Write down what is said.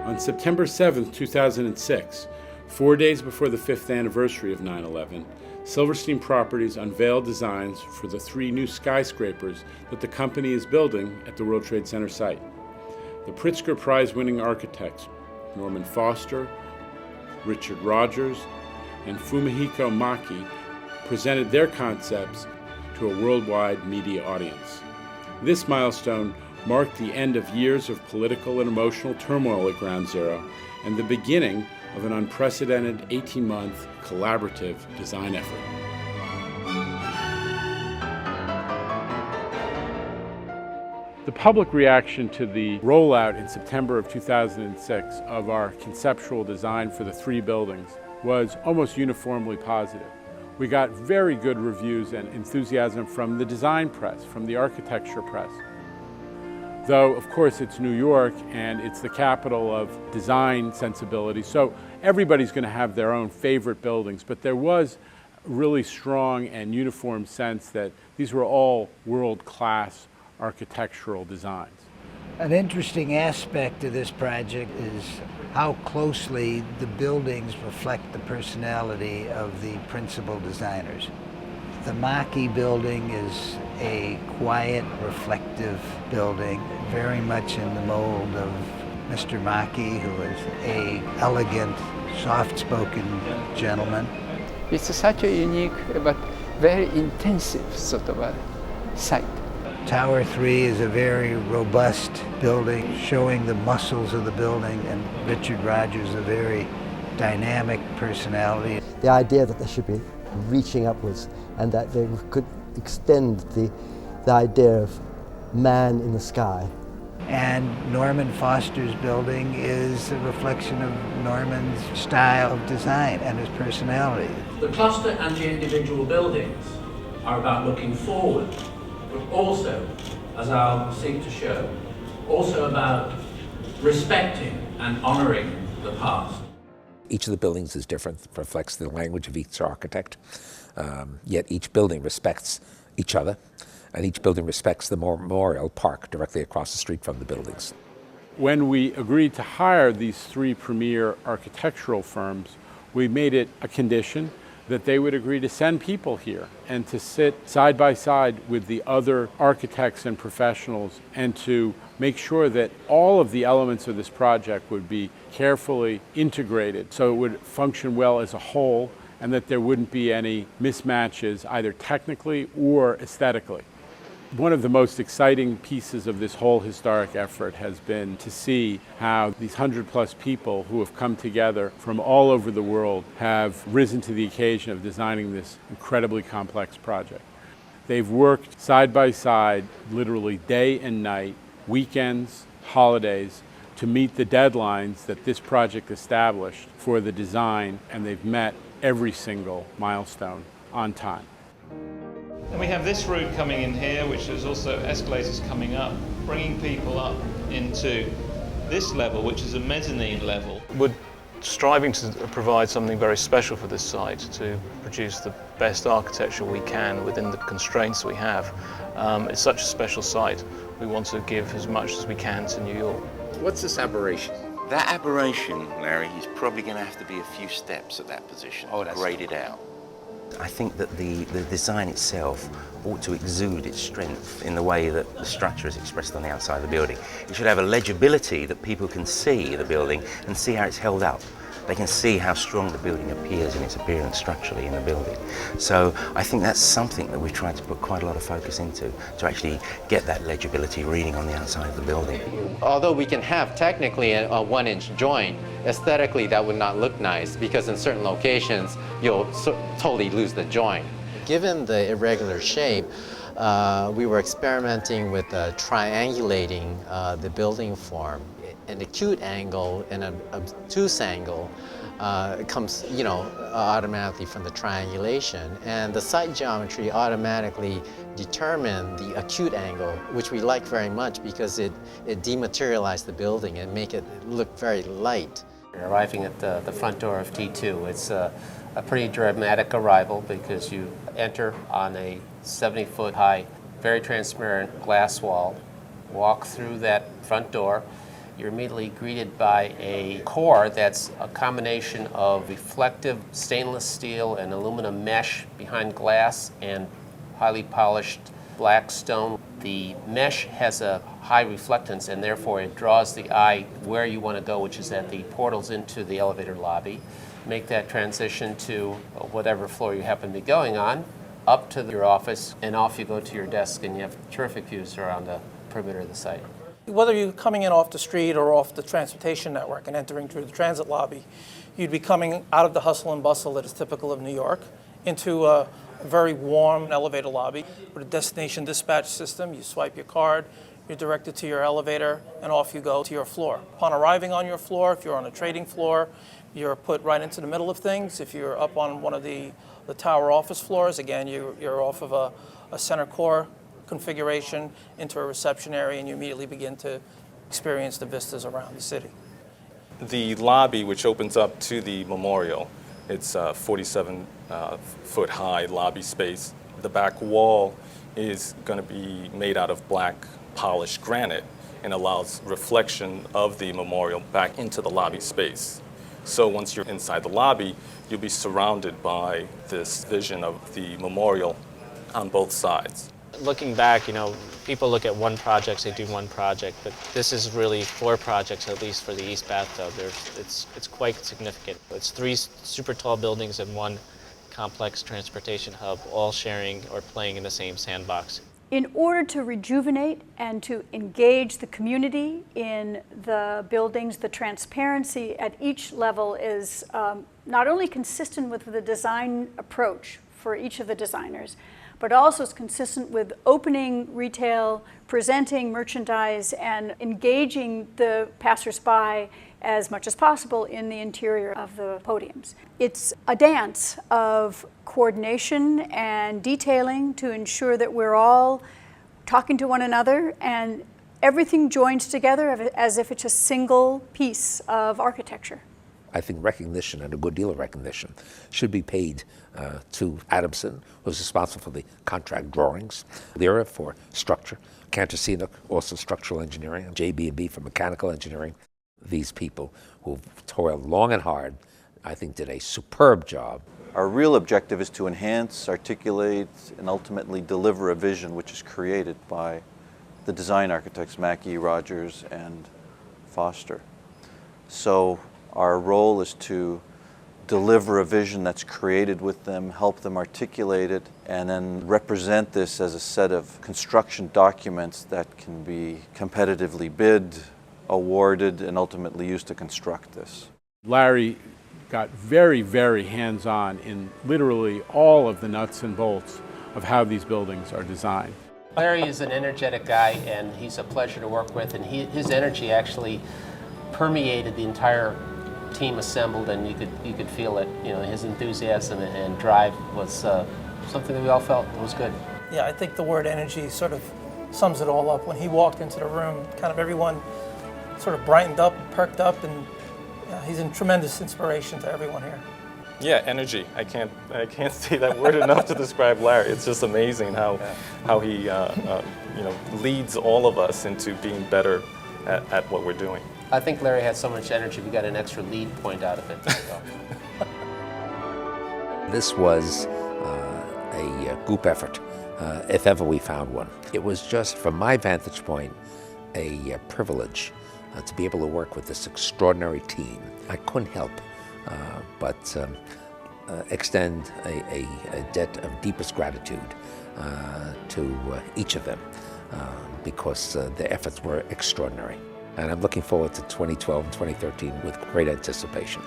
On September 7, 2006, 4 days before the 5th anniversary of 9/11, Silverstein Properties unveiled designs for the 3 new skyscrapers that the company is building at the World Trade Center site. The Pritzker Prize-winning architects, Norman Foster, Richard Rogers, and Fumihiko Maki, presented their concepts to a worldwide media audience. This milestone marked the end of years of political and emotional turmoil at Ground Zero and the beginning of an unprecedented 18-month collaborative design effort. The public reaction to the rollout in September of 2006 of our conceptual design for the 3 buildings was almost uniformly positive. We got very good reviews and enthusiasm from the design press, from the architecture press. Though, of course, it's New York and it's the capital of design sensibility, so everybody's going to have their own favorite buildings, but there was a really strong and uniform sense that these were all world-class architectural designs. An interesting aspect of this project is how closely the buildings reflect the personality of the principal designers. The Maki building is a quiet, reflective building, very much in the mold of Mr. Maki, who is an elegant, soft-spoken gentleman. It's such a unique but very intensive sort of a site. Tower 3 is a very robust building, showing the muscles of the building, and Richard Rogers, a very dynamic personality. The idea that they should be reaching upwards and that they could extend the idea of man in the sky. And Norman Foster's building is a reflection of Norman's style of design and his personality. The cluster and the individual buildings are about looking forward, but also, as I'll seek to show, also about respecting and honoring the past. Each of the buildings is different, reflects the language of each architect, yet each building respects each other, and each building respects the memorial park directly across the street from the buildings. When we agreed to hire these 3 premier architectural firms, we made it a condition that they would agree to send people here and to sit side by side with the other architects and professionals and to make sure that all of the elements of this project would be carefully integrated so it would function well as a whole and that there wouldn't be any mismatches either technically or aesthetically. One of the most exciting pieces of this whole historic effort has been to see how these 100+ people who have come together from all over the world have risen to the occasion of designing this incredibly complex project. They've worked side by side, literally day and night, weekends, holidays, to meet the deadlines that this project established for the design, and they've met every single milestone on time. And we have this route coming in here, which is also escalators coming up, bringing people up into this level, which is a mezzanine level. We're striving to provide something very special for this site, to produce the best architecture we can within the constraints we have. It's such a special site. We want to give as much as we can to New York. What's this aberration? That aberration, Larry, is probably going to have to be a few steps at that position to grade it out. I think that the design itself ought to exude its strength in the way that the structure is expressed on the outside of the building. It should have a legibility that people can see the building and see how it's held up. They can see how strong the building appears in its appearance structurally in the building. So I think that's something that we've tried to put quite a lot of focus into, to actually get that legibility reading on the outside of the building. Although we can have technically a 1-inch joint, aesthetically that would not look nice because in certain locations you'll totally lose the joint. Given the irregular shape, we were experimenting with triangulating the building form. An acute angle and an obtuse angle comes, automatically from the triangulation, and the site geometry automatically determined the acute angle, which we like very much because it dematerialized the building and make it look very light. We're arriving at the front door of T2. It's a pretty dramatic arrival because you enter on a 70-foot high, very transparent glass wall, walk through that front door, you're immediately greeted by a core that's a combination of reflective stainless steel and aluminum mesh behind glass and highly polished black stone. The mesh has a high reflectance, and therefore it draws the eye where you want to go, which is at the portals into the elevator lobby. Make that transition to whatever floor you happen to be going on, up to your office, and off you go to your desk, and you have terrific views around the perimeter of the site. Whether you're coming in off the street or off the transportation network and entering through the transit lobby, you'd be coming out of the hustle and bustle that is typical of New York into a very warm elevator lobby with a destination dispatch system. You swipe your card, you're directed to your elevator, and off you go to your floor. Upon arriving on your floor, if you're on a trading floor, you're put right into the middle of things. If you're up on one of the tower office floors, again, you're off of a center core configuration into a reception area, and you immediately begin to experience the vistas around the city. The lobby, which opens up to the memorial, it's a 47-foot high lobby space. The back wall is going to be made out of black polished granite and allows reflection of the memorial back into the lobby space. So once you're inside the lobby, you'll be surrounded by this vision of the memorial on both sides. Looking back, people look at one project, they do one project, but this is really 4 projects, at least for the East Bathtub. It's quite significant. It's 3 super tall buildings and 1 complex transportation hub, all sharing or playing in the same sandbox. In order to rejuvenate and to engage the community in the buildings, the transparency at each level is not only consistent with the design approach for each of the designers, but also is consistent with opening retail, presenting merchandise, and engaging the passersby as much as possible in the interior of the podiums. It's a dance of coordination and detailing to ensure that we're all talking to one another and everything joins together as if it's a single piece of architecture. I think recognition, and a good deal of recognition, should be paid to Adamson, who's responsible for the contract drawings, Lyra for structure, Cantor-Scenic, also structural engineering, JB&B for mechanical engineering. These people who've toiled long and hard, I think, did a superb job. Our real objective is to enhance, articulate, and ultimately deliver a vision which is created by the design architects Maki, Rogers, and Foster. So our role is to deliver a vision that's created with them, help them articulate it, and then represent this as a set of construction documents that can be competitively bid, awarded, and ultimately used to construct this. Larry got very, very hands-on in literally all of the nuts and bolts of how these buildings are designed. Larry is an energetic guy, and he's a pleasure to work with, and his energy actually permeated the entire team assembled, and you could feel it. His enthusiasm and drive was something that we all felt was good. Yeah, I think the word energy sort of sums it all up. When he walked into the room, kind of everyone sort of brightened up, perked up, and he's a tremendous inspiration to everyone here. Yeah, energy. I can't say that word enough to describe Larry. It's just amazing how he leads all of us into being better at what we're doing. I think Larry had so much energy, we got an extra lead point out of it. So. This was a group effort, if ever we found one. It was just, from my vantage point, a privilege to be able to work with this extraordinary team. I couldn't help but extend a debt of deepest gratitude to each of them because their efforts were extraordinary. And I'm looking forward to 2012 and 2013 with great anticipation.